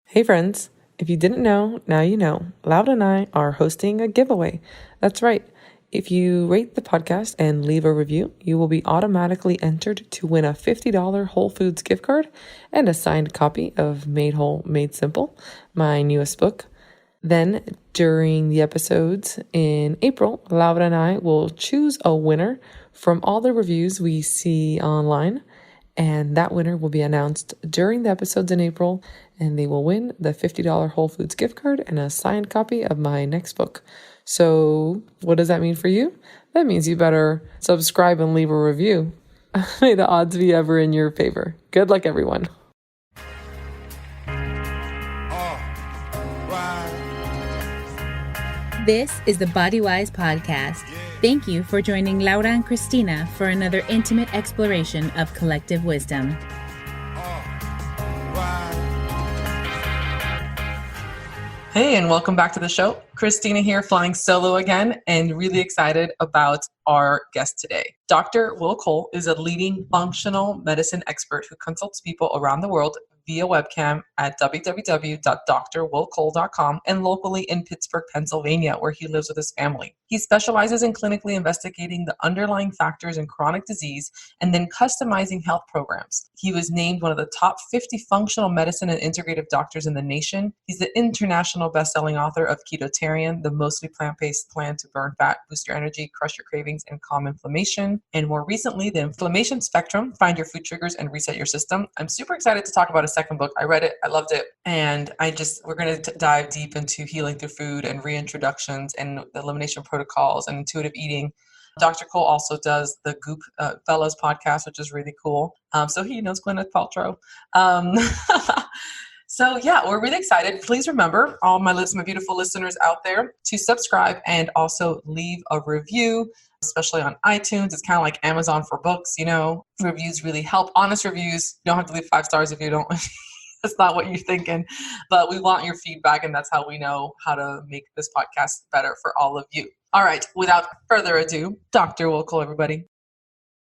Hey friends, if you didn't know, now you know. Loud and I are hosting a giveaway. That's right. If you rate the podcast and leave a review, you will be automatically entered to win a $50 Whole Foods gift card and a signed copy of Made Whole, Made Simple, my newest book. Then, during the episodes in April, Laura and I will choose a winner from all the reviews we see online. And that winner will be announced during the episodes in April, and they will win the $50 Whole Foods gift card and a signed copy of my next book. So, what does that mean for you? That means you better subscribe and leave a review. May the odds be ever in your favor. Good luck, everyone. This is the Body Wise Podcast. Thank you for joining Laura and Christina for another intimate exploration of collective wisdom. Hey, and welcome back to the show. Christina here, flying solo again, and really excited about our guest today. Dr. Will Cole is a leading functional medicine expert who consults people around the world via webcam at www.drwillcole.com and locally in Pittsburgh, Pennsylvania, where he lives with his family. He specializes in clinically investigating the underlying factors in chronic disease and then customizing health programs. He was named one of the top 50 functional medicine and integrative doctors in the nation. He's the international best-selling author of Ketotarian, the mostly plant-based plan to burn fat, boost your energy, crush your cravings, and calm inflammation. And more recently, the Inflammation Spectrum, Find Your Food Triggers and Reset Your System. I'm super excited to talk about his second book. I read it, I loved it, and we're going to dive deep into healing through food and reintroductions and the elimination protocols and intuitive eating. Dr. Cole also does the Goop Fellas podcast, which is really cool. So he knows Gwyneth Paltrow. So yeah, we're really excited. Please remember, all my beautiful listeners out there, to subscribe and also leave a review, especially on iTunes. It's kind of like Amazon for books, Reviews really help. Honest reviews. You don't have to leave 5 stars if you don't. That's not what you're thinking. But we want your feedback, and that's how we know how to make this podcast better for all of you. All right, without further ado, Dr. Will Cole, everybody.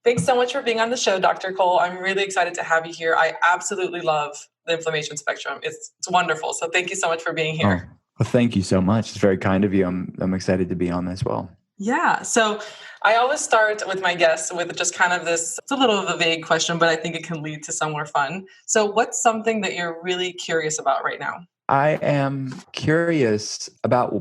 Thanks so much for being on the show, Dr. Cole. I'm really excited to have you here. I absolutely love the inflammation spectrum. It's wonderful. So thank you so much for being here. Well, thank you so much. It's very kind of you. I'm excited to be on as well. Yeah. So I always start with my guests with just kind of this, it's a little of a vague question, but I think it can lead to somewhere fun. So what's something that you're really curious about right now? I am curious about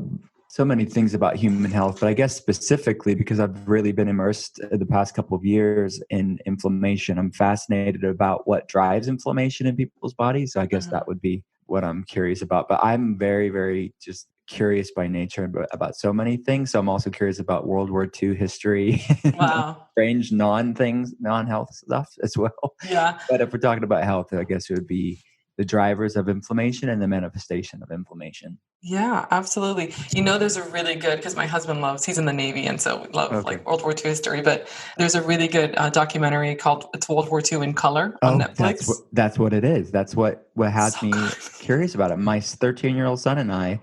so many things about human health, but I guess specifically because I've really been immersed in the past couple of years in inflammation. I'm fascinated about what drives inflammation in people's bodies. So I guess that would be what I'm curious about. But I'm very, very just curious by nature about so many things. So I'm also curious about World War II history. Wow. Strange non-health stuff as well. Yeah. But if we're talking about health, I guess it would be the drivers of inflammation and the manifestation of inflammation. Yeah, absolutely. There's a really good, because my husband he's in the Navy, and so we love like World War II history, but there's a really good documentary called It's World War II in Color on Netflix. That's what it is. That's what has me curious about it. My 13-year-old son and I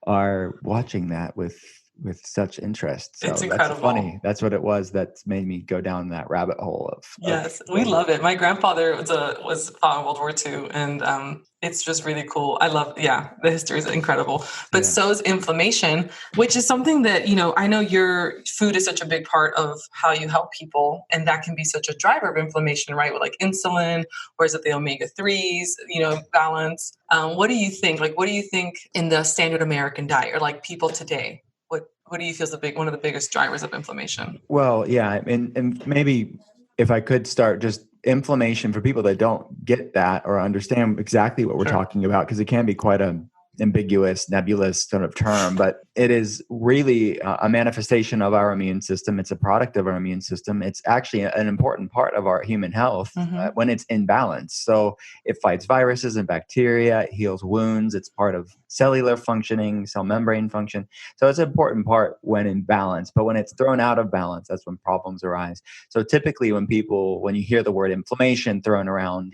are watching that with such interest. So it's incredible. That's funny. That's what it was that's made me go down that rabbit hole of yes, we love it. My grandfather was fought in World War II, and it's just really cool. I love, the history is incredible. But so is inflammation, which is something that, I know your food is such a big part of how you help people, and that can be such a driver of inflammation, right? With like insulin, or is it the omega-3s, balance? What do you think? Like, what do you think in the standard American diet, or like people today? What do you feel is one of the biggest drivers of inflammation? Well, yeah, and maybe if I could start just inflammation for people that don't get that or understand exactly what we're talking about, because it can be quite a ambiguous, nebulous sort of term, but it is really a manifestation of our immune system. It's a product of our immune system. It's actually an important part of our human health when it's in balance. So it fights viruses and bacteria, it heals wounds. It's part of cellular functioning, cell membrane function. So it's an important part when in balance, but when it's thrown out of balance, that's when problems arise. So typically when you hear the word inflammation thrown around,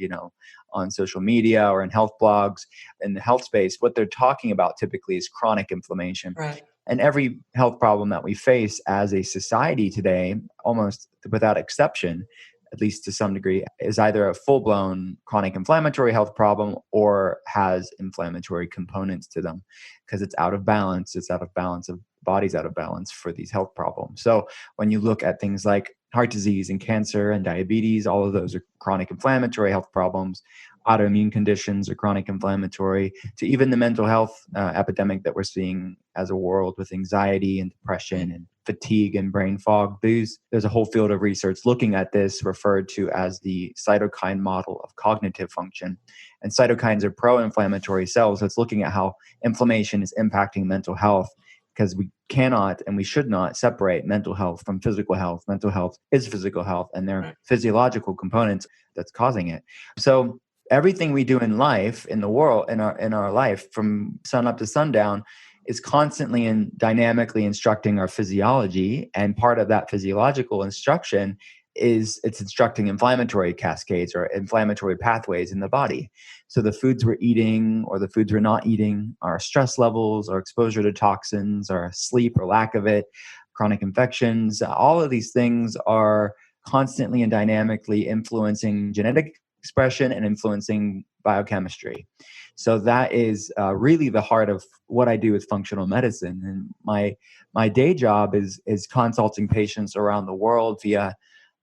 on social media or in health blogs in the health space, what they're talking about typically is chronic inflammation. Right. And every health problem that we face as a society today, almost without exception, at least to some degree, is either a full-blown chronic inflammatory health problem or has inflammatory components to them because it's out of balance. It's out of balance of body's out of balance for these health problems. So when you look at things like heart disease and cancer and diabetes, all of those are chronic inflammatory health problems. Autoimmune conditions are chronic inflammatory, to even the mental health epidemic that we're seeing as a world with anxiety and depression and fatigue and brain fog. There's a whole field of research looking at this, referred to as the cytokine model of cognitive function. And cytokines are pro-inflammatory cells. So it's looking at how inflammation is impacting mental health, because we cannot and we should not separate mental health from physical health. Mental health is physical health, and there are physiological components that's causing it. So everything we do in life, in the world, in our life, from sun up to sundown, is constantly and dynamically instructing our physiology. And part of that physiological instruction is it's instructing inflammatory cascades or inflammatory pathways in the body. So the foods we're eating or the foods we're not eating, our stress levels, our exposure to toxins, our sleep or lack of it, chronic infections, all of these things are constantly and dynamically influencing genetic expression and influencing biochemistry. So that is really the heart of what I do with functional medicine. And my day job is consulting patients around the world via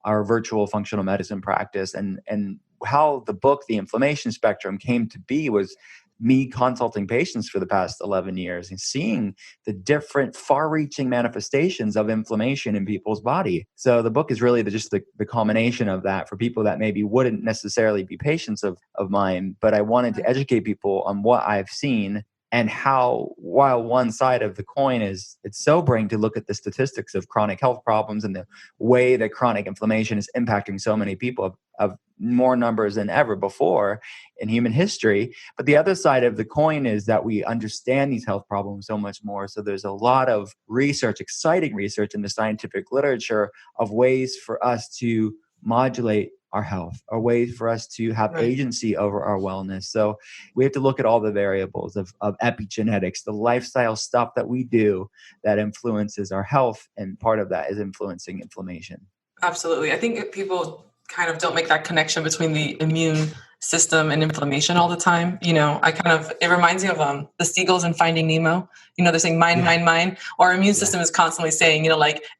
our virtual functional medicine practice. And how the book, The Inflammation Spectrum, came to be was me consulting patients for the past 11 years and seeing the different far-reaching manifestations of inflammation in people's body. So the book is really just the culmination of that for people that maybe wouldn't necessarily be patients of mine, but I wanted to educate people on what I've seen and how, while one side of the coin is it's sobering to look at the statistics of chronic health problems and the way that chronic inflammation is impacting so many people of more numbers than ever before in human history. But the other side of the coin is that we understand these health problems so much more. So there's a lot of research, exciting research in the scientific literature of ways for us to modulate our health, or ways for us to have agency over our wellness. So we have to look at all the variables of epigenetics, the lifestyle stuff that we do that influences our health. And part of that is influencing inflammation. Absolutely. I think people kind of don't make that connection between the immune system and inflammation all the time. It reminds me of the seagulls in Finding Nemo. They're saying mine, mine. Our immune system is constantly saying,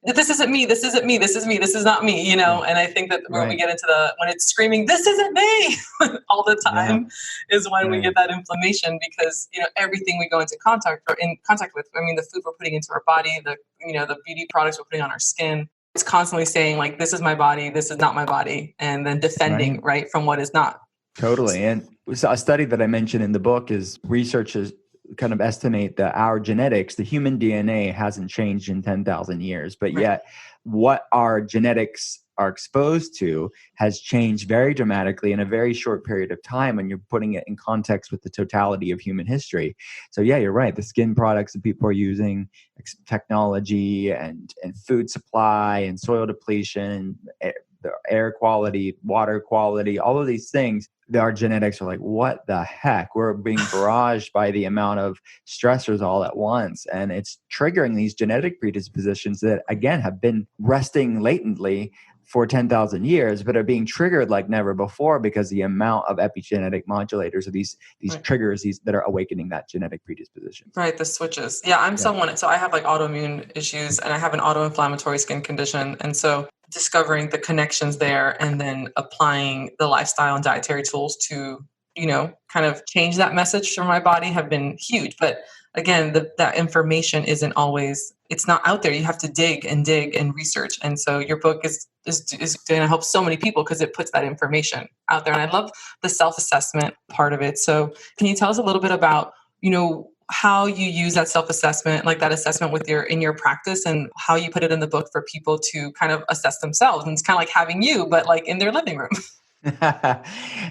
this isn't me, this isn't me, this is me, this is not me, And I think that when we get into when it's screaming, this isn't me all the time is when we get that inflammation, because, everything we go into contact with, the food we're putting into our body, the beauty products we're putting on our skin, it's constantly saying like, this is my body, this is not my body. And then defending from what is not. Totally. And a study that I mentioned in the book is researchers kind of estimate that our genetics, the human DNA, hasn't changed in 10,000 years, but yet what our genetics are exposed to has changed very dramatically in a very short period of time when you're putting it in context with the totality of human history. So yeah, you're right. The skin products that people are using, technology and food supply and soil depletion, the air quality, water quality, all of these things, our genetics are like, what the heck? We're being barraged by the amount of stressors all at once. And it's triggering these genetic predispositions that, again, have been resting latently for 10,000 years, but are being triggered like never before because the amount of epigenetic modulators or these triggers that are awakening that genetic predisposition. Right, the switches. Yeah, I'm someone, so I have like autoimmune issues and I have an autoinflammatory skin condition. And so discovering the connections there and then applying the lifestyle and dietary tools to, kind of change that message for my body have been huge. But again, that information isn't always, it's not out there. You have to dig and research. And so your book is going to help so many people because it puts that information out there. And I love the self-assessment part of it. So can you tell us a little bit about, how you use that self-assessment, like that assessment in your practice, and how you put it in the book for people to kind of assess themselves? And it's kind of like having you, but like in their living room.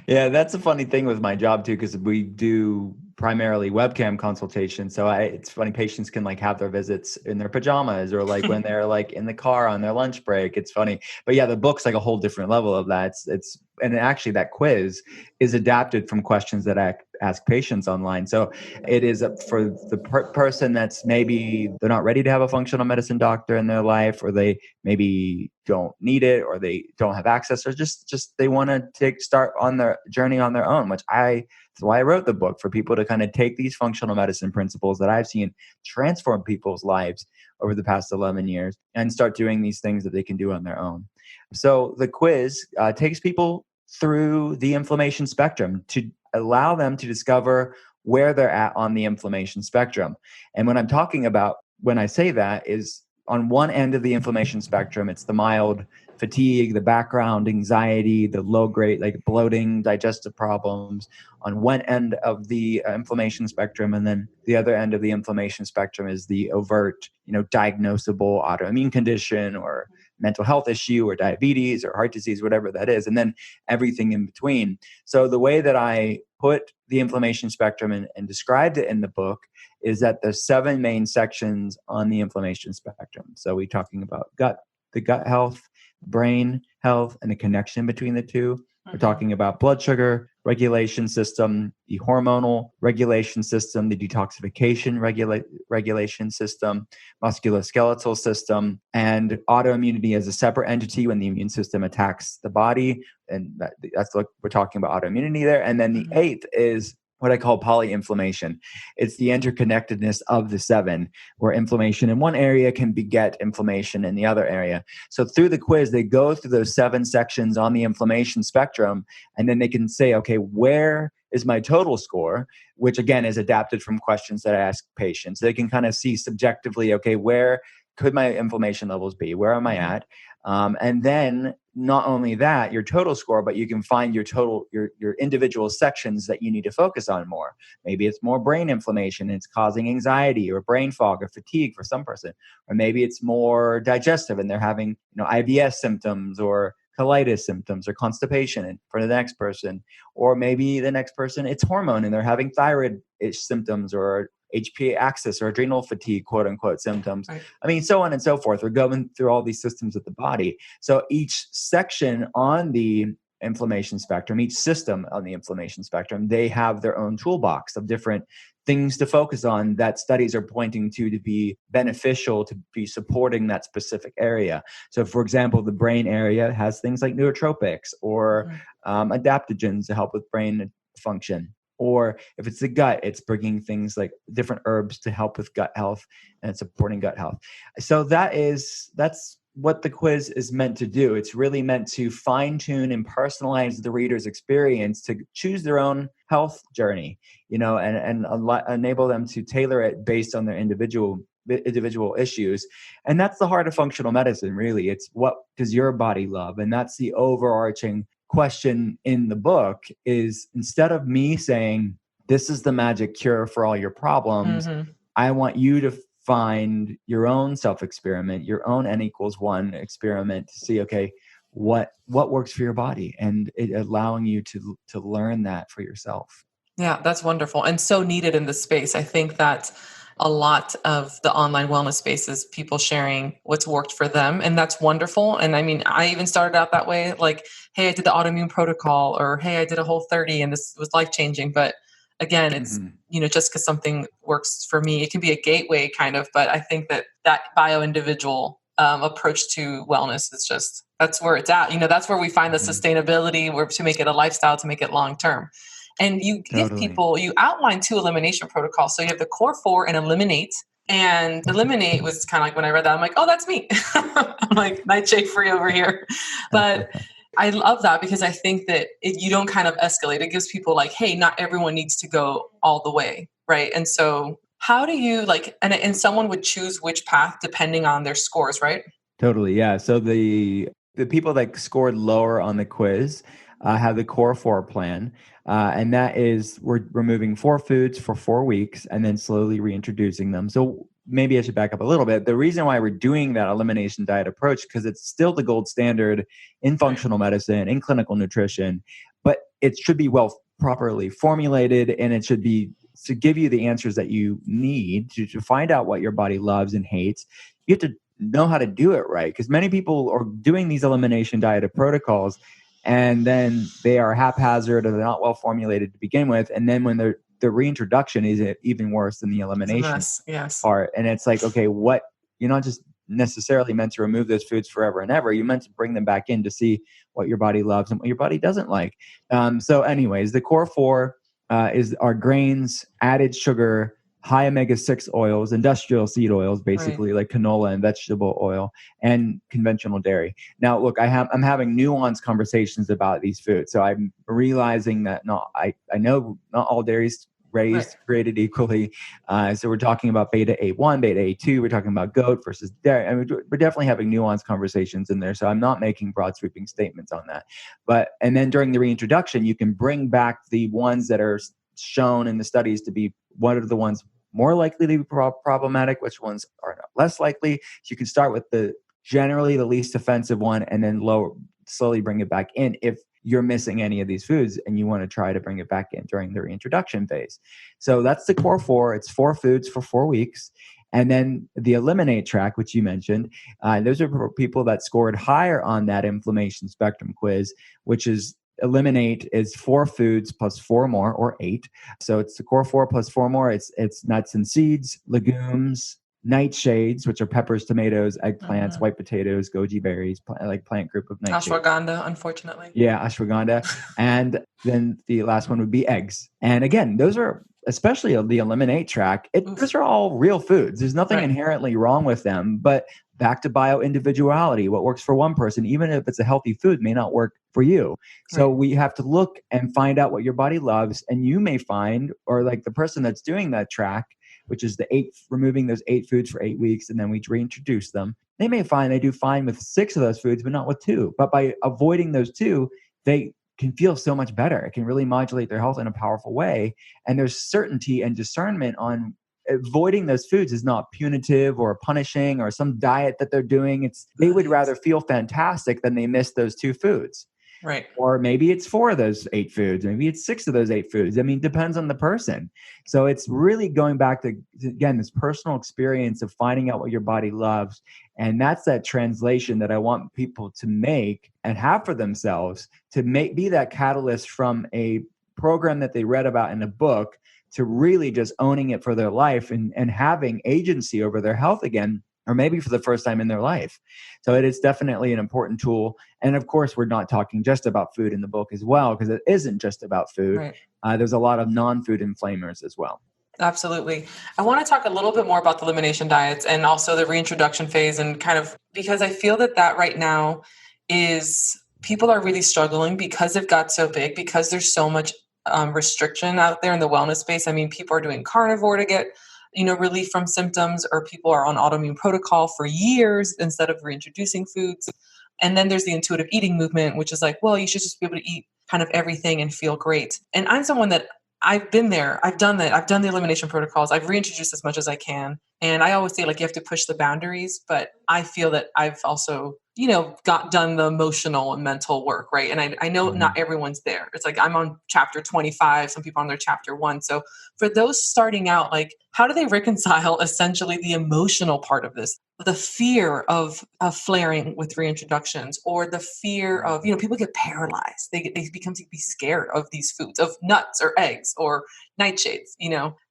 Yeah, that's a funny thing with my job too, because we do primarily webcam consultation. So it's funny, patients can like have their visits in their pajamas or like when they're like in the car on their lunch break. It's funny. But yeah, the book's like a whole different level of that. And actually that quiz is adapted from questions that ask patients online. So it is up for the person that's maybe they're not ready to have a functional medicine doctor in their life, or they maybe don't need it, or they don't have access, or just they want to start on their journey on their own, that's why I wrote the book, for people to kind of take these functional medicine principles that I've seen transform people's lives over the past 11 years and start doing these things that they can do on their own. So the quiz takes people through the inflammation spectrum to allow them to discover where they're at on the inflammation spectrum. And when I'm talking about, when I say that, is on one end of the inflammation spectrum, it's the mild fatigue, the background anxiety, the low grade, like bloating, digestive problems on one end of the inflammation spectrum. And then the other end of the inflammation spectrum is the overt, diagnosable autoimmune condition or mental health issue or diabetes or heart disease, whatever that is, and then everything in between. So the way that I put the inflammation spectrum and described it in the book is that there's 7 main sections on the inflammation spectrum. So we're talking about the gut health, brain health, and the connection between the two. We're talking about blood sugar regulation system, the hormonal regulation system, the detoxification regulation system, musculoskeletal system, and autoimmunity as a separate entity when the immune system attacks the body. And that's what we're talking about, autoimmunity there. And then the 8th is what I call polyinflammation. It's the interconnectedness of the 7, where inflammation in one area can beget inflammation in the other area. So through the quiz, they go through those 7 sections on the inflammation spectrum, and then they can say, okay, where is my total score? Which again is adapted from questions that I ask patients. They can kind of see subjectively, okay, where could my inflammation levels be? Where am I at? And then not only that, your total score, but you can find your individual sections that you need to focus on more. Maybe it's more brain inflammation and it's causing anxiety or brain fog or fatigue for some person. Or maybe it's more digestive and they're having, IBS symptoms or colitis symptoms or constipation for the next person. Or maybe the next person, it's hormone and they're having thyroid-ish symptoms or HPA axis or adrenal fatigue, quote unquote, symptoms. Right. I mean, so on and so forth. We're going through all these systems of the body. So each section on the inflammation spectrum, each system on the inflammation spectrum, they have their own toolbox of different things to focus on that studies are pointing to be beneficial, to be supporting that specific area. So for example, the brain area has things like neurotropics or adaptogens to help with brain function. Or if it's the gut, it's bringing things like different herbs to help with gut health and supporting gut health. So that's what the quiz is meant to do. It's really meant to fine tune and personalize the reader's experience to choose their own health journey, and enable them to tailor it based on their individual issues. And that's the heart of functional medicine, really. It's what does your body love? And that's the overarching question in the book is, instead of me saying, this is the magic cure for all your problems, I want you to find your own self-experiment, your own N=1 experiment to see, okay, what works for your body, and it allowing you to learn that for yourself. Yeah, that's wonderful and so needed in this space. I think that a lot of the online wellness space is people sharing what's worked for them. And that's wonderful. And I mean, I even started out that way, like, hey, I did the autoimmune protocol, or hey, I did a Whole30 and this was life-changing. But again, it's, just because something works for me, it can be a gateway kind of, but I think that bio-individual approach to wellness is just, that's where it's at. That's where we find the sustainability, where to make it a lifestyle, to make it long-term. And you give people, you outline 2 elimination protocols. So you have the core 4 and eliminate. And eliminate was kind of like, when I read that, I'm like, oh, that's me. I'm like, nightshade free over here. But I love that because I think that you don't kind of escalate. It gives people like, hey, not everyone needs to go all the way, right? And so how do you and someone would choose which path depending on their scores, right? Totally, yeah. So the people that scored lower on the quiz have the core 4 plan. And that is, we're removing 4 foods for 4 weeks and then slowly reintroducing them. So maybe I should back up a little bit. The reason why we're doing that elimination diet approach, because it's still the gold standard in functional medicine, in clinical nutrition, but it should be properly formulated, and it should be to give you the answers that you need to find out what your body loves and hates. You have to know how to do it right, because many people are doing these elimination diet protocols and then they are haphazard or they're not well formulated to begin with. And then when the reintroduction is even worse than the It's a elimination mess. Yes. part. And it's like, okay, what, you're not just necessarily meant to remove those foods forever and ever. You're meant to bring them back in to see what your body loves and what your body doesn't like. So anyways, the core four are grains, added sugar, high omega-6 oils, industrial seed oils, basically like canola and vegetable oil, and conventional dairy. Now, look, I'm having nuanced conversations about these foods. So I'm realizing that I know not all dairy's created equally. So we're talking about beta A1, beta A2. We're talking about goat versus dairy. I mean, we're definitely having nuanced conversations in there. So I'm not making broad sweeping statements on that. And then during the reintroduction, you can bring back the ones that are shown in the studies to be one of the ones more likely to be problematic, which ones are less likely. So you can start with generally the least offensive one and then slowly bring it back in if you're missing any of these foods and you want to try to bring it back in during the reintroduction phase. So that's the core four. It's 4 foods for 4 weeks. And then the eliminate track, which you mentioned, those are for people that scored higher on that inflammation spectrum quiz, which is eliminate is 4 foods plus 4 more, or 8. So it's the core 4 plus 4 more. It's nuts and seeds, legumes, nightshades, which are peppers, tomatoes, eggplants, white potatoes, goji berries, like plant group of nightshades. Ashwagandha, unfortunately. Yeah, ashwagandha. And then the last one would be eggs. And again, those are, especially the eliminate track, those are all real foods. There's nothing inherently wrong with them, but back to bio-individuality. What works for one person, even if it's a healthy food, may not work for you. So we have to look and find out what your body loves. And you may find, or like the person that's doing that track, which is removing those 8 foods for 8 weeks, and then we reintroduce them. They may find they do fine with 6 of those foods, but not with 2. But by avoiding those 2, they can feel so much better. It can really modulate their health in a powerful way. And there's certainty and discernment on avoiding those foods is not punitive or punishing or some diet that they're doing. They would rather feel fantastic than they miss those 2 foods. Right. Or maybe it's 4 of those 8 foods. Maybe it's 6 of those 8 foods. I mean, it depends on the person. So it's really going back to, again, this personal experience of finding out what your body loves. And that's that translation that I want people to make and have for themselves, to be that catalyst from a program that they read about in a book to really just owning it for their life and having agency over their health again, or maybe for the first time in their life. So it is definitely an important tool. And of course, we're not talking just about food in the book as well, because it isn't just about food. Right. There's a lot of non-food inflammers as well. Absolutely. I want to talk a little bit more about the elimination diets and also the reintroduction phase, and kind of, because I feel that right now is, people are really struggling because they've got so big, because there's so much restriction out there in the wellness space. I mean, people are doing carnivore to get relief from symptoms, or people are on autoimmune protocol for years instead of reintroducing foods. And then there's the intuitive eating movement, which is like, well, you should just be able to eat kind of everything and feel great. And I'm someone that, I've been there. I've done that. I've done the elimination protocols. I've reintroduced as much as I can. And I always say, like, you have to push the boundaries, but I feel that I've also, done the emotional and mental work, right? And I know not everyone's there. It's like, I'm on chapter 25, some people on their chapter 1. So for those starting out, like, how do they reconcile essentially the emotional part of this? The fear of flaring with reintroductions, or the fear of, people get paralyzed. They become to be scared of these foods, of nuts or eggs or nightshades,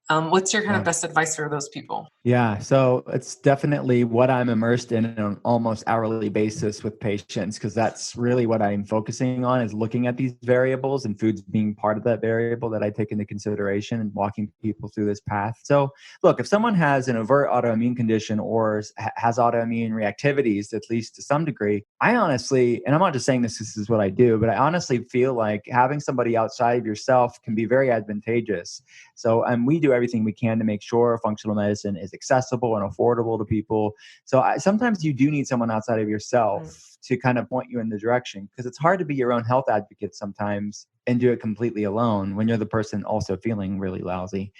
What's your kind of best advice for those people? Yeah, so it's definitely what I'm immersed in on an almost hourly basis with patients, because that's really what I'm focusing on, is looking at these variables and foods being part of that variable that I take into consideration and walking people through this path. So look, if someone has an overt autoimmune condition or has autoimmune reactivities, at least to some degree, I honestly, and I'm not just saying this is what I do, but I honestly feel like having somebody outside of yourself can be very advantageous. So, and we do everything we can to make sure functional medicine is accessible and affordable to people. So sometimes you do need someone outside of yourself to kind of point you in the direction, because it's hard to be your own health advocate sometimes and do it completely alone when you're the person also feeling really lousy.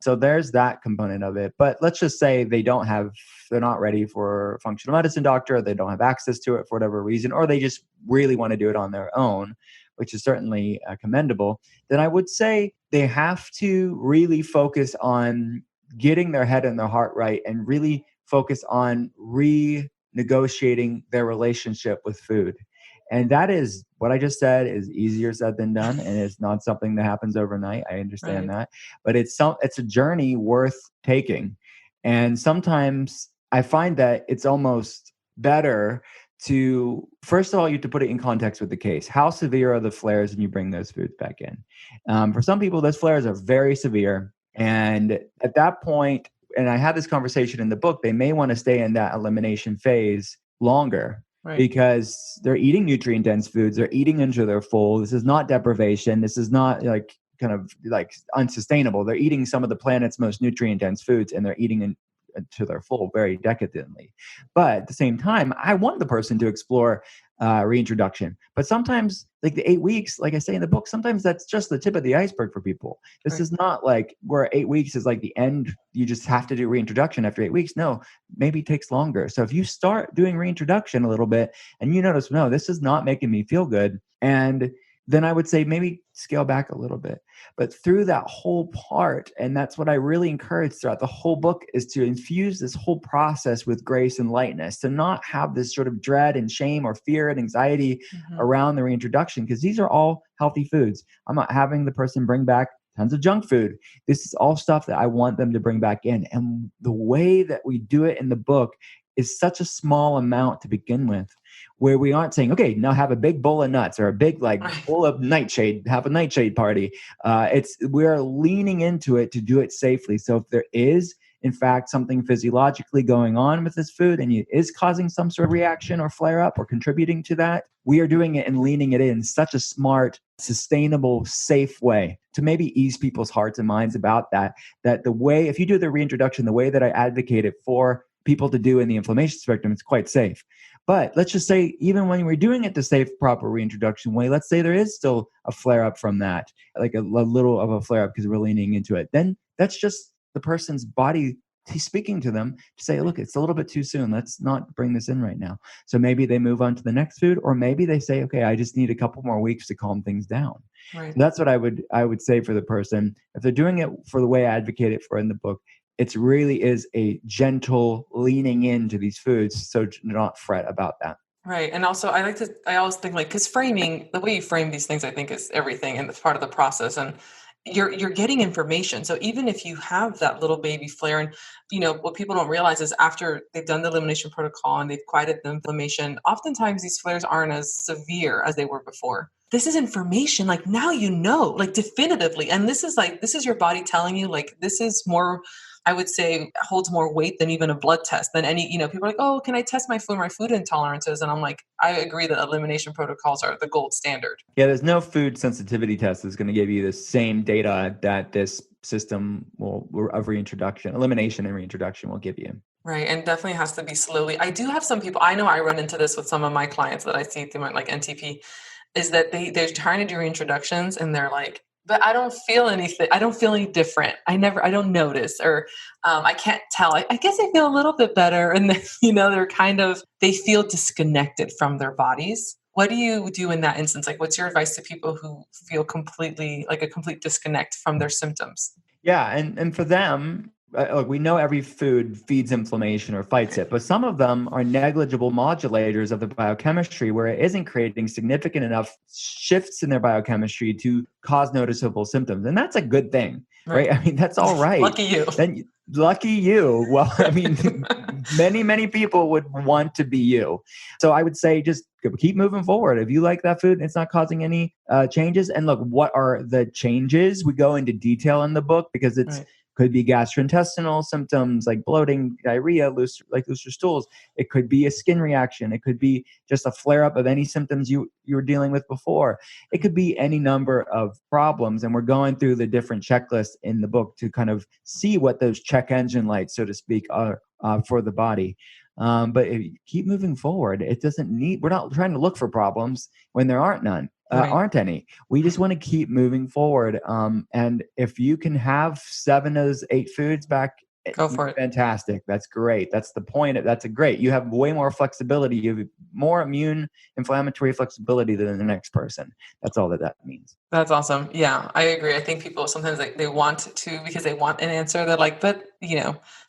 So there's that component of it. But let's just say they're not ready for a functional medicine doctor, or they don't have access to it for whatever reason, or they just really want to do it on their own, which is certainly commendable. Then I would say they have to really focus on getting their head and their heart right, and really focus on renegotiating their relationship with food. And that is what I just said is easier said than done. And it's not something that happens overnight. I understand that, but it's a journey worth taking. And sometimes I find that it's almost better to, first of all, you have to put it in context with the case. How severe are the flares when you bring those foods back in? For some people, those flares are very severe. And at that point, and I had this conversation in the book, they may want to stay in that elimination phase longer. Right. Because they're eating nutrient dense foods, they're eating into their full. This is not deprivation. This is not like kind of like unsustainable. They're eating some of the planet's most nutrient dense foods, and they're eating to their full very decadently. But at the same time, I want the person to explore reintroduction. But sometimes, like the 8 weeks, like I say in the book, sometimes that's just the tip of the iceberg for people. This is not like where 8 weeks is like the end. You just have to do reintroduction after 8 weeks. No, maybe it takes longer. So if you start doing reintroduction a little bit and you notice, no, this is not making me feel good, and then I would say maybe scale back a little bit. But through that whole part, and that's what I really encourage throughout the whole book, is to infuse this whole process with grace and lightness, to not have this sort of dread and shame or fear and anxiety around the reintroduction, because these are all healthy foods. I'm not having the person bring back tons of junk food. This is all stuff that I want them to bring back in. And the way that we do it in the book is such a small amount to begin with, where we aren't saying, okay, now have a big bowl of nuts or a big bowl of nightshade, have a nightshade party. We're leaning into it to do it safely. So if there is, in fact, something physiologically going on with this food and it is causing some sort of reaction or flare up or contributing to that, we are doing it and leaning it in such a smart, sustainable, safe way to maybe ease people's hearts and minds about that the way, if you do the reintroduction, the way that I advocate it for people to do in the inflammation spectrum, it's quite safe. But let's just say, even when we're doing it the safe, proper reintroduction way, let's say there is still a flare up from that, like a little of a flare up because we're leaning into it. Then that's just the person's body speaking to them to say, look, it's a little bit too soon. Let's not bring this in right now. So maybe they move on to the next food, or maybe they say, okay, I just need a couple more weeks to calm things down. Right. So that's what I would say for the person. If they're doing it for the way I advocate it for in the book, it really is a gentle leaning into these foods, so do not fret about that. Right. And also I always think because framing, the way you frame these things, I think is everything, and it's part of the process. And you're getting information. So even if you have that little baby flare, and what people don't realize is after they've done the elimination protocol and they've quieted the inflammation, oftentimes these flares aren't as severe as they were before. This is information, like now definitively. And this is your body telling you, this is more, I would say, holds more weight than even a blood test, than any, people are like, oh, can I test my food intolerances? And I'm like, I agree that elimination protocols are the gold standard. Yeah, there's no food sensitivity test that's going to give you the same data that this system of reintroduction, elimination and reintroduction will give you. Right. And definitely has to be slowly. I do have some people, I know I run into this with some of my clients that I see through my NTP, is that they're trying to do reintroductions and they're like, but I don't feel anything. I don't feel any different. I don't notice, or I can't tell. I guess I feel a little bit better. And then, they feel disconnected from their bodies. What do you do in that instance? What's your advice to people who feel completely a complete disconnect from their symptoms? Yeah. And for them, we know every food feeds inflammation or fights it, but some of them are negligible modulators of the biochemistry where it isn't creating significant enough shifts in their biochemistry to cause noticeable symptoms. And that's a good thing, right? I mean, that's all right. Lucky you. Lucky you. Well, I mean, many, many people would want to be you. So I would say just keep moving forward. If you like that food and it's not causing any changes, and look, what are the changes? We go into detail in the book because it's could be gastrointestinal symptoms like bloating, diarrhea, looser stools. It could be a skin reaction. It could be just a flare up of any symptoms you were dealing with before. It could be any number of problems. And we're going through the different checklists in the book to kind of see what those check engine lights, so to speak, are for the body. But if you keep moving forward, we're not trying to look for problems when there aren't none. Aren't any. We just want to keep moving forward. And if you can have 7 of those 8 foods back Go for it. Fantastic. That's great. That's the point. You have way more flexibility. You have more immune inflammatory flexibility than the next person. That's all that means. That's awesome. Yeah, I agree. I think people sometimes they want to because they want an answer. They're like, but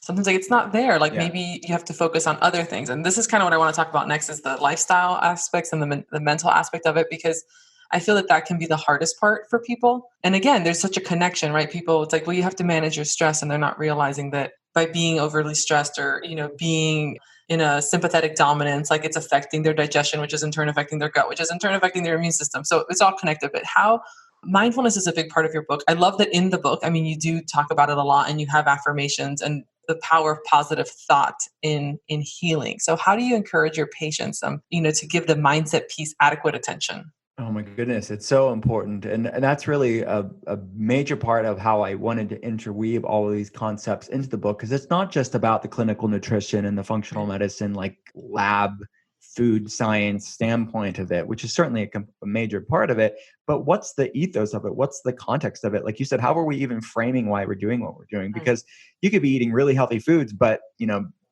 sometimes like it's not there. Like maybe you have to focus on other things. And this is kind of what I want to talk about next is the lifestyle aspects and the mental aspect of it, because I feel that can be the hardest part for people. And again, there's such a connection, right? People, it's like, well, you have to manage your stress, and they're not realizing that by being overly stressed or, being in a sympathetic dominance, like it's affecting their digestion, which is in turn affecting their gut, which is in turn affecting their immune system. So it's all connected. But how mindfulness is a big part of your book. I love that in the book, I mean, you do talk about it a lot, and you have affirmations and the power of positive thought in healing. So how do you encourage your patients, to give the mindset piece adequate attention? Oh my goodness, it's so important. And that's really a major part of how I wanted to interweave all of these concepts into the book, because it's not just about the clinical nutrition and the functional medicine, like lab food science standpoint of it, which is certainly a major part of it. But what's the ethos of it? What's the context of it? Like you said, how are we even framing why we're doing what we're doing? Because you could be eating really healthy foods, but,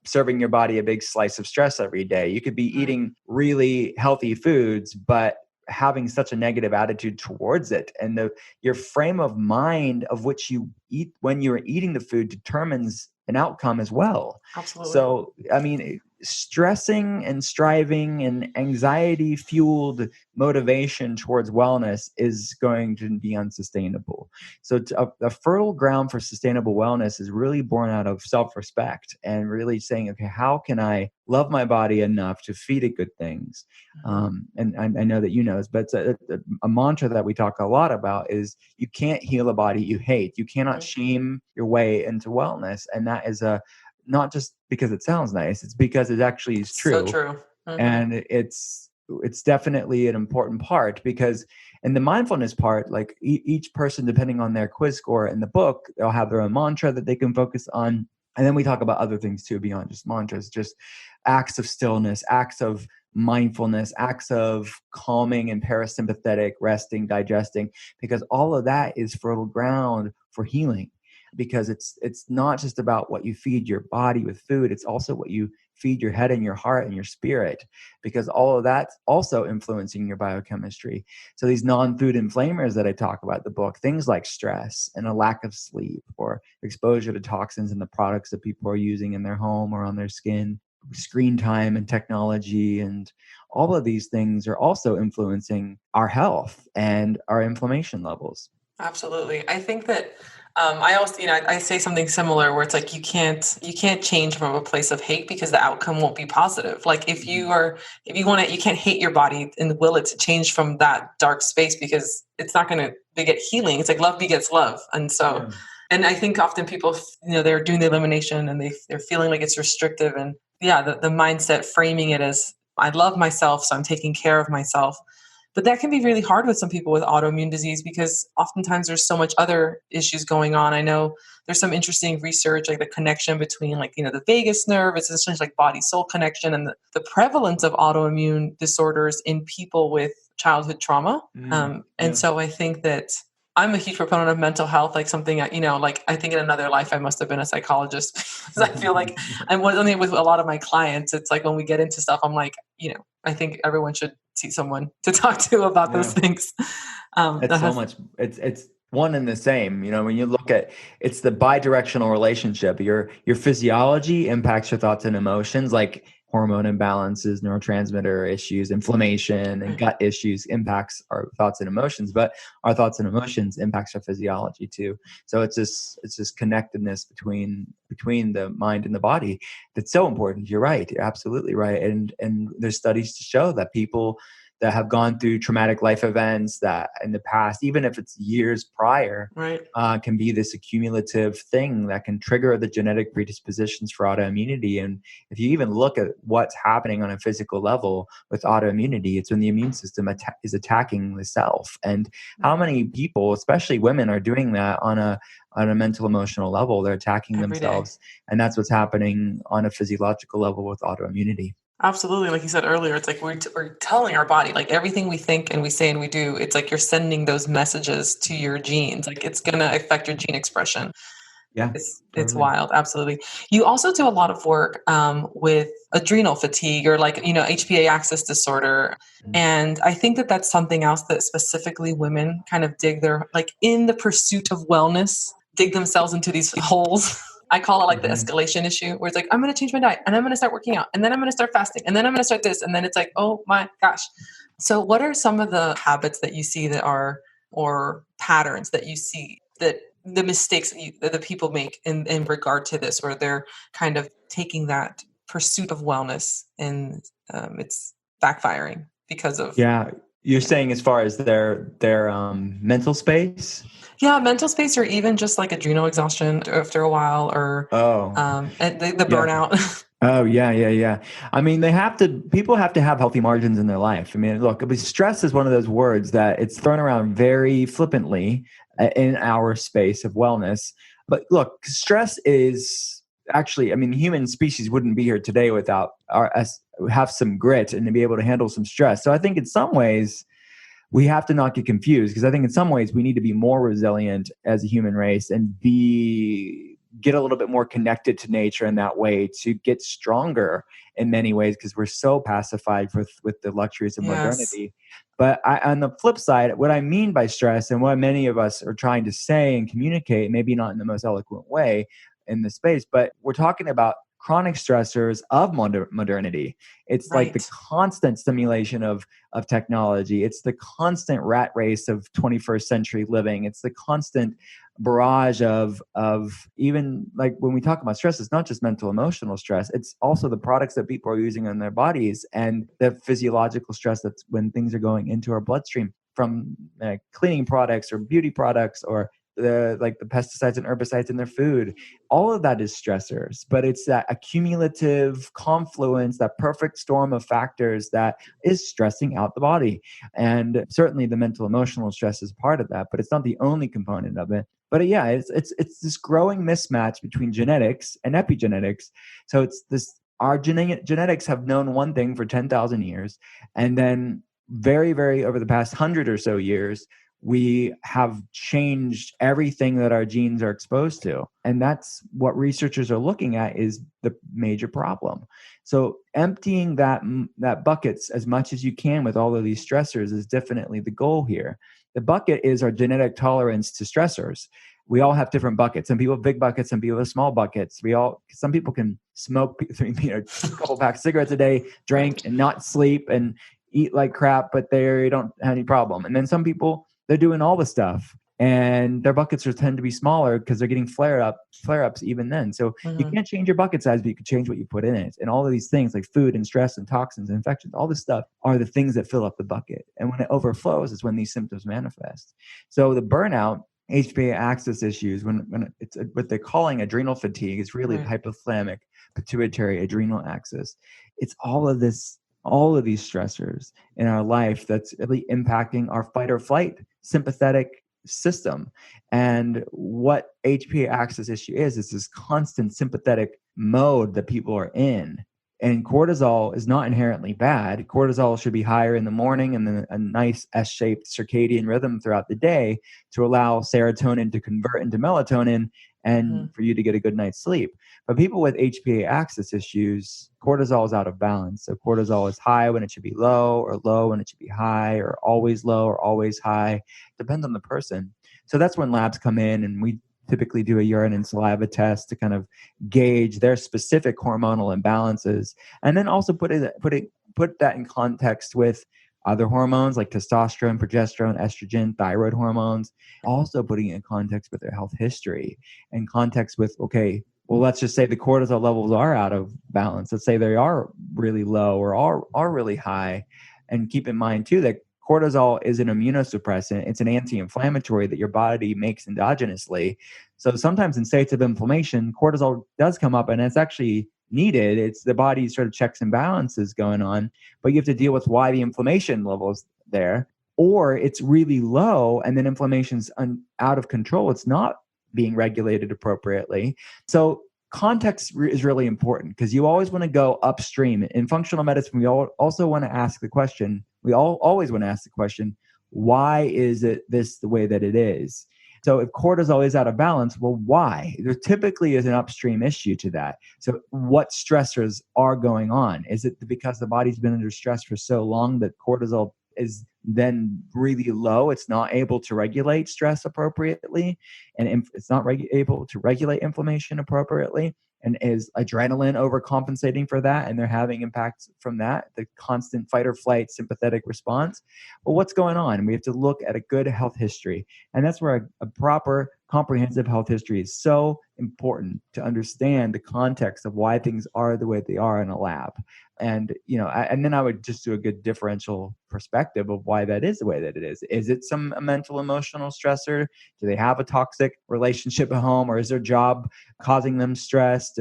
serving your body a big slice of stress every day. You could be eating really healthy foods, but having such a negative attitude towards it. And your frame of mind of which you eat when you're eating the food determines an outcome as well. Absolutely. So, I mean, stressing and striving and anxiety fueled motivation towards wellness is going to be unsustainable. So a fertile ground for sustainable wellness is really born out of self-respect and really saying, okay, how can I love my body enough to feed it good things? And I know that this, but a mantra that we talk a lot about is you can't heal a body you hate. You cannot shame your way into wellness. And that is not just because it sounds nice, it's because it actually is true. So true. Mm-hmm. And it's definitely an important part, because in the mindfulness part, like each person, depending on their quiz score in the book, they'll have their own mantra that they can focus on. And then we talk about other things too, beyond just mantras, just acts of stillness, acts of mindfulness, acts of calming and parasympathetic, resting, digesting, because all of that is fertile ground for healing. Because it's not just about what you feed your body with food, it's also what you feed your head and your heart and your spirit, because all of that's also influencing your biochemistry. So these non-food inflammers that I talk about in the book, things like stress and a lack of sleep or exposure to toxins in the products that people are using in their home or on their skin, screen time and technology, and all of these things are also influencing our health and our inflammation levels. Absolutely. I think that I also, I say something similar where it's like you can't change from a place of hate, because the outcome won't be positive. Like if you want to, you can't hate your body and will it to change from that dark space, because it's not going to beget healing. It's like love begets love, and so. Yeah. And I think often people, they're doing the elimination and they're feeling like it's restrictive, and the mindset framing it as I love myself, so I'm taking care of myself. But that can be really hard with some people with autoimmune disease, because oftentimes there's so much other issues going on. I know there's some interesting research, like the connection between the vagus nerve, it's essentially like body-soul connection, and the prevalence of autoimmune disorders in people with childhood trauma. And so I think that I'm a huge proponent of mental health, like something, like I think in another life I must have been a psychologist, because I feel like I'm only with a lot of my clients. It's like when we get into stuff, I'm like, I think everyone should see someone to talk to about those things. It's so much. It's one and the same. When you look at, it's the bi-directional relationship. Your physiology impacts your thoughts and emotions, like hormone imbalances, neurotransmitter issues, inflammation, and gut issues impacts our thoughts and emotions. But our thoughts and emotions impacts our physiology too. So it's this connectedness between the mind and the body that's so important. You're right. You're absolutely right. And there's studies to show that people that have gone through traumatic life events that in the past, even if it's years prior, right, can be this accumulative thing that can trigger the genetic predispositions for autoimmunity. And if you even look at what's happening on a physical level with autoimmunity, it's when the immune system is attacking the self. And how many people, especially women, are doing that on a mental, emotional level? They're attacking every themselves. day. And that's what's happening on a physiological level with autoimmunity. Absolutely. Like you said earlier, it's like we're telling our body, like everything we think and we say and we do, it's like you're sending those messages to your genes. Like it's going to affect your gene expression. Yeah, It's totally. wild. Absolutely. You also do a lot of work with adrenal fatigue or like, HPA axis disorder. Mhm. And I think that that's something else that specifically women kind of dig their, like in the pursuit of wellness, dig themselves into these holes. I call it like the Mhm. escalation issue where it's like, I'm going to change my diet and I'm going to start working out and then I'm going to start fasting and then I'm going to start this. And then it's like, oh my gosh. So what are some of the habits that you see that are, or patterns that you see that the mistakes that the people make in regard to this, where they're kind of taking that pursuit of wellness and it's backfiring because of Yeah, you're saying as far as their mental space. yeah, mental space or even just like adrenal exhaustion after a while or Oh, and the yeah. burnout. Oh, yeah, yeah, yeah. I mean, people have to have healthy margins in their life. I mean, look, stress is one of those words that it's thrown around very flippantly in our space of wellness. But look, stress is actually, I mean, human species wouldn't be here today without us have some grit and to be able to handle some stress. So I think in some ways, we have to not get confused because I think in some ways we need to be more resilient as a human race and get a little bit more connected to nature in that way to get stronger in many ways because we're so pacified with the luxuries of Yes. modernity. But on the flip side, what I mean by stress and what many of us are trying to say and communicate, maybe not in the most eloquent way in the space, but we're talking about chronic stressors of modernity. It's like the Right. constant stimulation of technology. It's the constant rat race of 21st century living. It's the constant barrage of even like when we talk about stress, it's not just mental emotional stress. It's also the products that people are using on their bodies and the physiological stress that's when things are going into our bloodstream from cleaning products or beauty products or the pesticides and herbicides in their food. All of that is stressors, but it's that accumulative confluence, that perfect storm of factors that is stressing out the body. And certainly the mental emotional stress is part of that, but it's not the only component of it. But yeah, it's this growing mismatch between genetics and epigenetics. So it's this our genetics have known one thing for 10,000 years, and then very over the past 100 or so years we have changed everything that our genes are exposed to. And that's what researchers are looking at is the major problem. So emptying that buckets as much as you can with all of these stressors is definitely the goal here. The bucket is our genetic tolerance to stressors. We all have different buckets. Some people have big buckets, some people have small buckets. Some people can smoke a couple packs of cigarettes a day, drink and not sleep and eat like crap, but they don't have any problem. And then some people, they're doing all the stuff and their buckets tend to be smaller because they're getting flare-ups even then. So you Mhm. can't change your bucket size, but you can change what you put in it. And all of these things like food and stress and toxins and infections, all this stuff are the things that fill up the bucket. And when it overflows is when these symptoms manifest. So the burnout, HPA axis issues, when it's what they're calling adrenal fatigue, is really the Right. hypothalamic pituitary adrenal axis. It's all of these stressors in our life that's really impacting our fight or flight sympathetic system. And what HPA axis issue is this constant sympathetic mode that people are in. And cortisol is not inherently bad. Cortisol should be higher in the morning and then a nice S-shaped circadian rhythm throughout the day to allow serotonin to convert into melatonin and Mhm. for you to get a good night's sleep. But people with HPA axis issues, cortisol is out of balance. So cortisol is high when it should be low, or low when it should be high, or always low or always high. Depends on the person. So that's when labs come in and we typically do a urine and saliva test to kind of gauge their specific hormonal imbalances. And then also put that in context with other hormones like testosterone, progesterone, estrogen, thyroid hormones, also putting it in context with their health history and context with, okay, well, let's just say the cortisol levels are out of balance. Let's say they are really low or are really high. And keep in mind, too, that cortisol is an immunosuppressant. It's an anti-inflammatory that your body makes endogenously. So sometimes in states of inflammation, cortisol does come up and it's actually needed. It's the body sort of checks and balances going on, but you have to deal with why the inflammation level is there. Or it's really low and then inflammation's out of control. It's not being regulated appropriately. So context is really important because you always want to go upstream. In functional medicine, we also want to ask the question, always want to ask the question, why is it this the way that it is? So if cortisol is out of balance, well, why? There typically is an upstream issue to that. So what stressors are going on? Is it because the body's been under stress for so long that cortisol is then really low? It's not able to regulate stress appropriately, and it's not able to regulate inflammation appropriately. And is adrenaline overcompensating for that? And they're having impacts from that, the constant fight or flight sympathetic response. Well, what's going on? We have to look at a good health history. And that's where a proper comprehensive health history is so important, to understand the context of why things are the way they are in a lab. And, and then I would just do a good differential perspective of why that is the way that it is. Is it some mental, emotional stressor? Do they have a toxic relationship at home, or is their job causing them stress?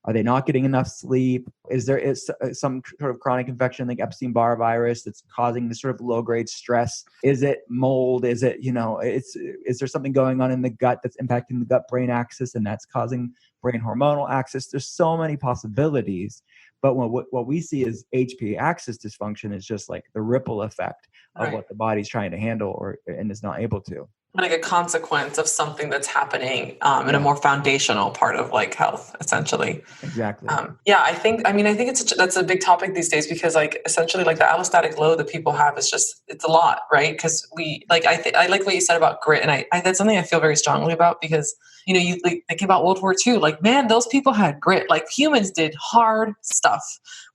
Are they not getting enough sleep? Is there some sort of chronic infection like Epstein-Barr virus that's causing this sort of low-grade stress? Is it mold? Is it, is there something going on in the gut that's impacting the gut-brain axis and that's causing brain hormonal axis? There's so many possibilities. But what we see is HPA axis dysfunction is just like the ripple effect of what the body's trying to handle and is not able to. Like a consequence of something that's happening in a more foundational part of like health, essentially. Exactly. I think that's a big topic these days, because like essentially like the allostatic load that people have is just, it's a lot, right? Because I like what you said about grit, and I that's something I feel very strongly about, because you think about World War II, like, man, those people had grit. Like, humans did hard stuff.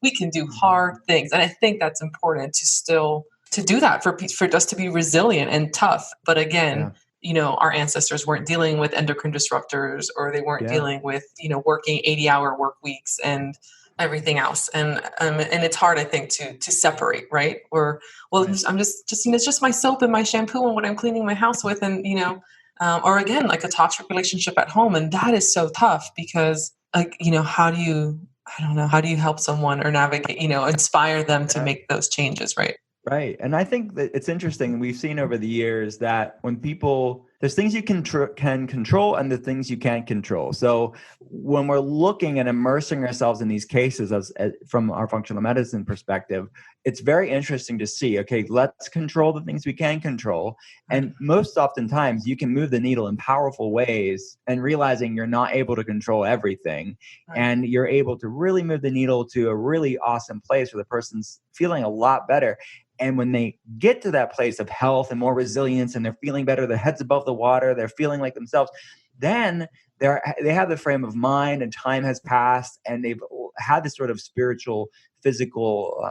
We can do hard things, and I think that's important to do that for us to be resilient and tough. But again, our ancestors weren't dealing with endocrine disruptors, or they weren't dealing with, working 80-hour work weeks and everything else. And it's hard, I think, to separate, right? Or, I'm just, it's just my soap and my shampoo and what I'm cleaning my house with. And, or again, like a toxic relationship at home. And that is so tough, because like, how do you help someone or navigate, inspire them to make those changes, right? Right. And I think that it's interesting. We've seen over the years that when people, there's things you can control and the things you can't control. So when we're looking and immersing ourselves in these cases as from our functional medicine perspective, it's very interesting to see, okay, let's control the things we can control. And most oftentimes you can move the needle in powerful ways, and realizing you're not able to control everything. And you're able to really move the needle to a really awesome place where the person's feeling a lot better. And when they get to that place of health and more resilience, and they're feeling better, their head's above the water, they're feeling like themselves, then they have the frame of mind, and time has passed, and they've had this sort of spiritual, physical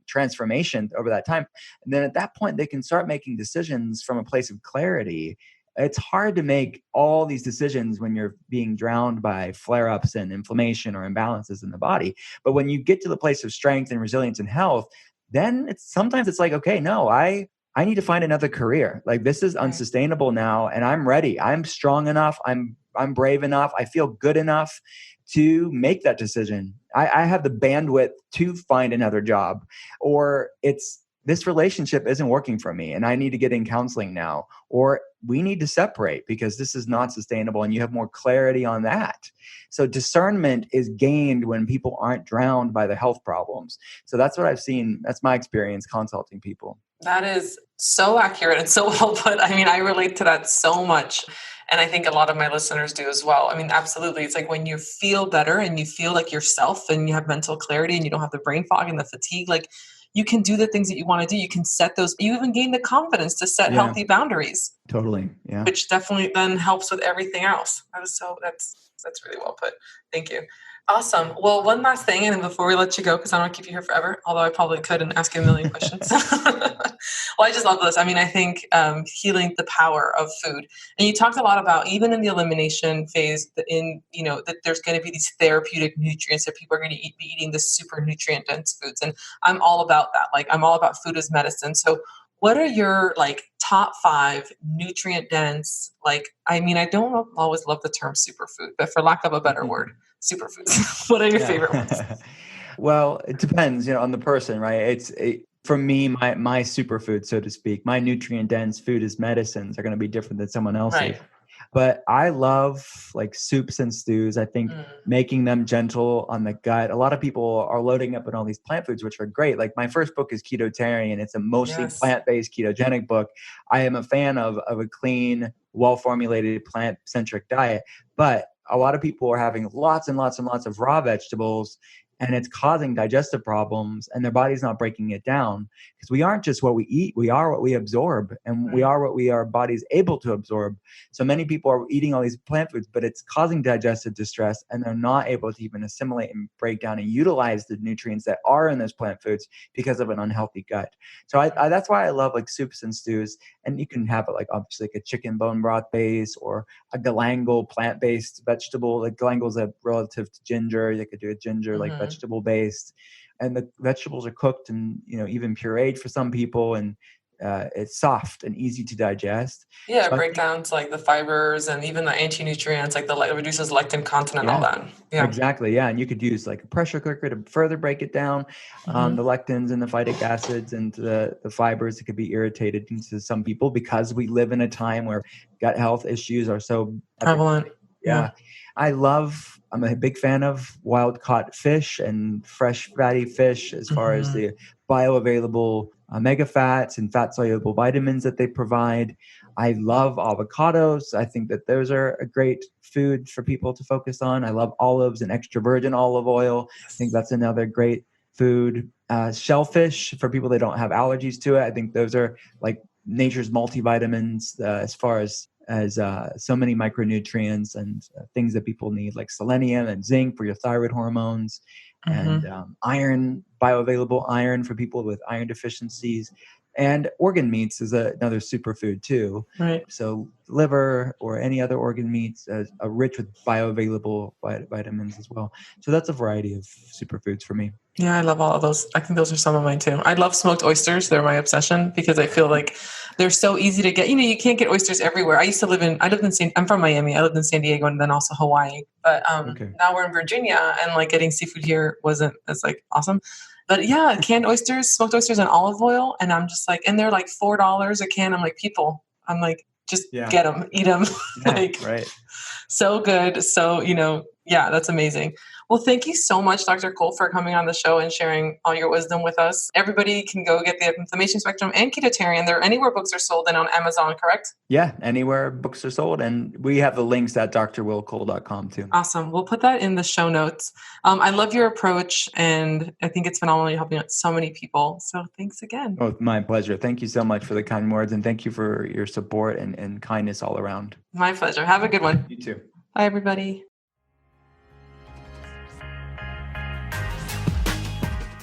transformation over that time. And then at that point, they can start making decisions from a place of clarity. It's hard to make all these decisions when you're being drowned by flare-ups and inflammation or imbalances in the body. But when you get to the place of strength and resilience and health, then sometimes it's like, okay, no, I need to find another career. Like, this is unsustainable now, and I'm ready. I'm strong enough. I'm brave enough. I feel good enough to make that decision. I have the bandwidth to find another job, or this relationship isn't working for me and I need to get in counseling now, or we need to separate because this is not sustainable, and you have more clarity on that. So discernment is gained when people aren't drowned by the health problems. So that's what I've seen. That's my experience consulting people. That is so accurate and so well put. I mean, I relate to that so much. And I think a lot of my listeners do as well. I mean, absolutely. It's like when you feel better and you feel like yourself and you have mental clarity and you don't have the brain fog and the fatigue, like, you can do the things that you want to do. You can set those, you even gain the confidence to set healthy boundaries. Totally. Yeah. Which definitely then helps with everything else. That's really well put. Thank you. Awesome. Well, one last thing, and then before we let you go, because I don't want to keep you here forever, although I probably could and ask you a million questions. Well, I just love this. I mean, I think healing the power of food. And you talked a lot about, even in the elimination phase, that there's going to be these therapeutic nutrients that people are going to be eating the super nutrient dense foods. And I'm all about that. Like, I'm all about food as medicine. So what are your top 5 nutrient dense, I mean, I don't always love the term superfood, but for lack of a better word, superfoods. What are your favorite ones? Well, it depends, on the person, right? For me, my superfood, so to speak, my nutrient dense food as medicines are going to be different than someone else's. Right. But I love like soups and stews. I think making them gentle on the gut. A lot of people are loading up on all these plant foods, which are great. Like my first book is Ketotarian. It's a mostly plant-based ketogenic book. I am a fan of a clean, well-formulated plant-centric diet, but a lot of people are having lots and lots and lots of raw vegetables, and it's causing digestive problems, and their body's not breaking it down, because we aren't just what we eat, we are what we absorb, and we are what our body's able to absorb. So many people are eating all these plant foods, but it's causing digestive distress, and they're not able to even assimilate and break down and utilize the nutrients that are in those plant foods because of an unhealthy gut. So I that's why I love like soups and stews. And you can have it like obviously like a chicken bone broth base, or a galangal plant-based vegetable. Like galangal's a relative to ginger. You could do a ginger like vegetable based, and the vegetables are cooked and even pureed for some people, and it's soft and easy to digest. Yeah, so break down to like the fibers and even the anti-nutrients, like it reduces lectin content and all that. Yeah, exactly. Yeah, and you could use like a pressure cooker to further break it down. The lectins and the phytic acids and the fibers that could be irritated to some people, because we live in a time where gut health issues are so prevalent. Yeah. I'm a big fan of wild caught fish and fresh fatty fish as far as the bioavailable omega fats and fat soluble vitamins that they provide. I love avocados. I think that those are a great food for people to focus on. I love olives and extra virgin olive oil. I think that's another great food. Shellfish, for people that don't have allergies to it, I think those are like nature's multivitamins as far as so many micronutrients and things that people need, like selenium and zinc for your thyroid hormones, and iron, bioavailable iron for people with iron deficiencies. And organ meats is another superfood too. Right. So liver or any other organ meats are rich with bioavailable vitamins as well. So that's a variety of superfoods for me. Yeah, I love all of those. I think those are some of mine too. I love smoked oysters. They're my obsession, because I feel like they're so easy to get. You can't get oysters everywhere. I'm from Miami. I lived in San Diego and then also Hawaii. But now we're in Virginia, and like getting seafood here wasn't as like awesome. But yeah, canned oysters, smoked oysters and olive oil. And I'm just like, and they're like $4 a can. I'm like, just get them, eat them. Right. So good. So, that's amazing. Well, thank you so much, Dr. Cole, for coming on the show and sharing all your wisdom with us. Everybody can go get the Inflammation Spectrum and Ketotarian. They're anywhere books are sold, and on Amazon, correct? Yeah, anywhere books are sold. And we have the links at drwillcole.com too. Awesome. We'll put that in the show notes. I love your approach, and I think it's phenomenal. You're helping out so many people. So thanks again. Oh, my pleasure. Thank you so much for the kind words, and thank you for your support and kindness all around. My pleasure. Have a good one. You too. Bye, everybody.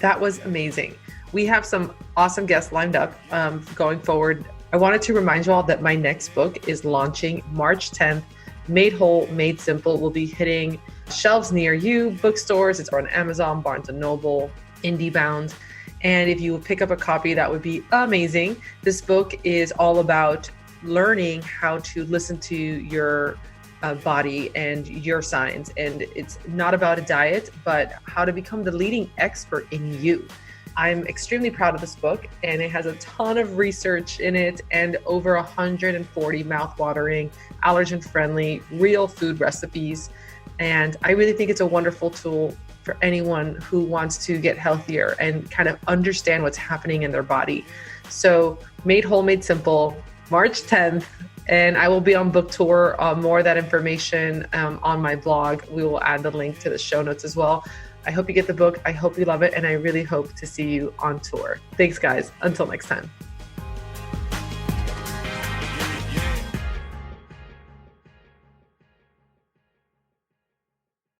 That was amazing. We have some awesome guests lined up going forward. I wanted to remind you all that my next book is launching March 10th. Made Whole, Made Simple will be hitting shelves near you, bookstores. It's on Amazon, Barnes & Noble, IndieBound. And if you would pick up a copy, that would be amazing. This book is all about learning how to listen to your body and your signs. And it's not about a diet, but how to become the leading expert in you. I'm extremely proud of this book, and it has a ton of research in it and over 140 mouthwatering, allergen-friendly, real food recipes. And I really think it's a wonderful tool for anyone who wants to get healthier and kind of understand what's happening in their body. So Made Whole, Made Simple, March 10th. And I will be on book tour. More of that information on my blog. We will add the link to the show notes as well. I hope you get the book. I hope you love it. And I really hope to see you on tour. Thanks, guys. Until next time.